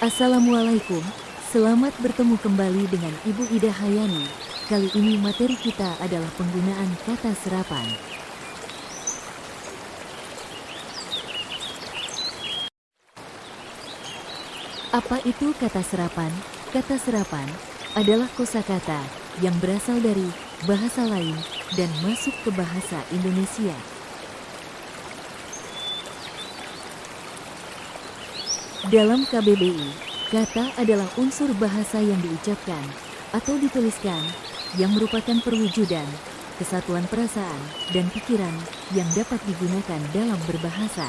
Assalamualaikum, selamat bertemu kembali dengan Ibu Ida Hayani. Kali ini materi kita adalah penggunaan kata serapan. Apa itu kata serapan? Kata serapan adalah kosakata yang berasal dari bahasa lain dan masuk ke bahasa Indonesia. Dalam KBBI, kata adalah unsur bahasa yang diucapkan atau dituliskan yang merupakan perwujudan, kesatuan perasaan, dan pikiran yang dapat digunakan dalam berbahasa.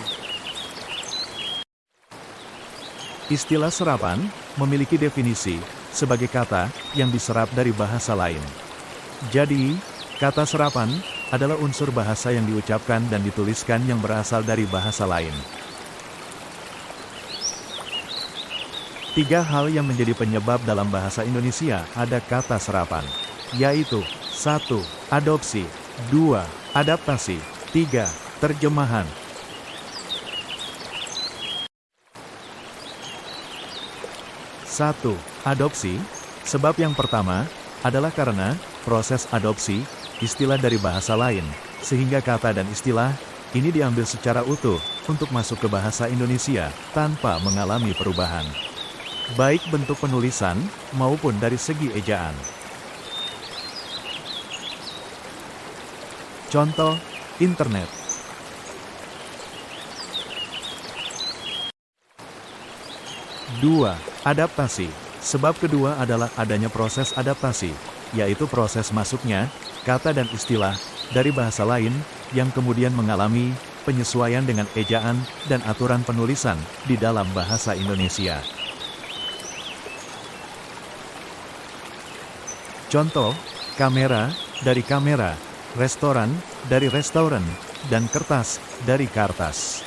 Istilah serapan memiliki definisi sebagai kata yang diserap dari bahasa lain. Jadi, kata serapan adalah unsur bahasa yang diucapkan dan dituliskan yang berasal dari bahasa lain. Tiga hal yang menjadi penyebab dalam bahasa Indonesia ada kata serapan, yaitu 1. Adopsi, 2. Adaptasi, 3. Terjemahan. 1. Adopsi. Sebab yang pertama adalah karena proses adopsi istilah dari bahasa lain, sehingga kata dan istilah ini diambil secara utuh untuk masuk ke bahasa Indonesia tanpa mengalami perubahan, baik bentuk penulisan maupun dari segi ejaan. Contoh, internet. Dua, adaptasi. Sebab kedua adalah adanya proses adaptasi, yaitu proses masuknya kata dan istilah dari bahasa lain yang kemudian mengalami penyesuaian dengan ejaan dan aturan penulisan di dalam bahasa Indonesia. Contoh, kamera dari kamera, restoran dari restoran, dan kertas dari kertas.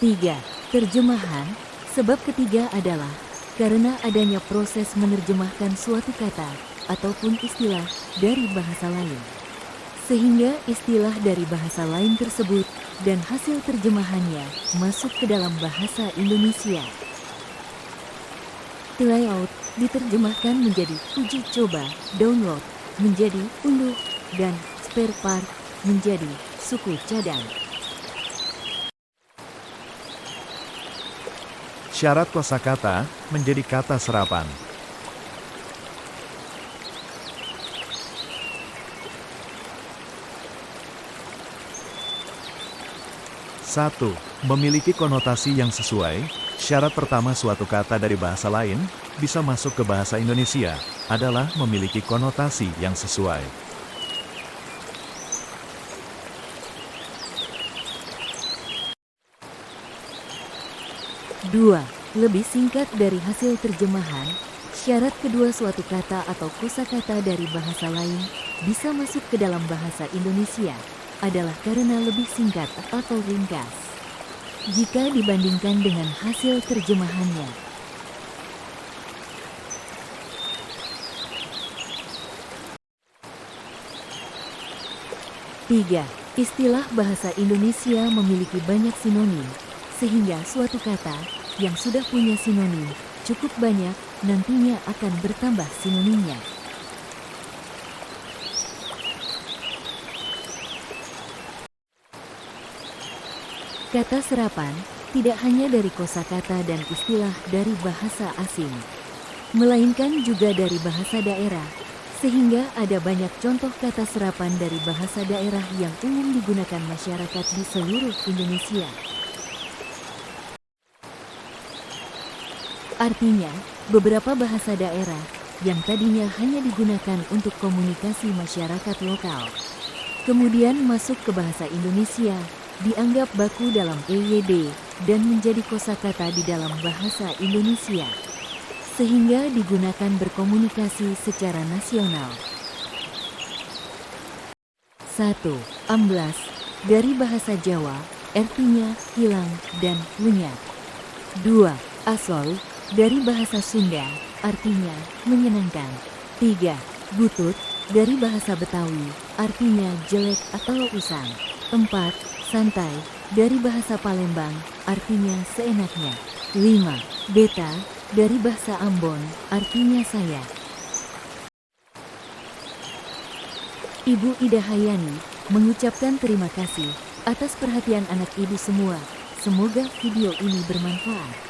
3. Terjemahan. Sebab ketiga adalah karena adanya proses menerjemahkan suatu kata ataupun istilah dari bahasa lain, sehingga istilah dari bahasa lain tersebut dan hasil terjemahannya masuk ke dalam bahasa Indonesia. Layout diterjemahkan menjadi uji coba, download menjadi unduh, dan spare part menjadi suku cadang. Syarat kosakata menjadi kata serapan. Satu, memiliki konotasi yang sesuai. Syarat pertama suatu kata dari bahasa lain bisa masuk ke bahasa Indonesia adalah memiliki konotasi yang sesuai. 2. Lebih singkat dari hasil terjemahan. Syarat kedua suatu kata atau kosakata dari bahasa lain bisa masuk ke dalam bahasa Indonesia adalah karena lebih singkat atau ringkas jika dibandingkan dengan hasil terjemahannya. 3. Istilah bahasa Indonesia memiliki banyak sinonim, sehingga suatu kata yang sudah punya sinonim cukup banyak nantinya akan bertambah sinonimnya. Kata serapan tidak hanya dari kosakata dan istilah dari bahasa asing, melainkan juga dari bahasa daerah, sehingga ada banyak contoh kata serapan dari bahasa daerah yang umum digunakan masyarakat di seluruh Indonesia. Artinya, beberapa bahasa daerah yang tadinya hanya digunakan untuk komunikasi masyarakat lokal, kemudian masuk ke bahasa Indonesia, dianggap baku dalam EYD, dan menjadi kosakata di dalam bahasa Indonesia, sehingga digunakan berkomunikasi secara nasional. 1. Amblas, dari bahasa Jawa, artinya hilang dan lenyap. 2. Asol, dari bahasa Sunda, artinya menyenangkan. 3. Butut, dari bahasa Betawi, artinya jelek atau usang. 4. Santai, dari bahasa Palembang, artinya seenaknya. 5. Beta, dari bahasa Ambon, artinya saya. Ibu Ida Hayani mengucapkan terima kasih atas perhatian anak ibu semua. Semoga video ini bermanfaat.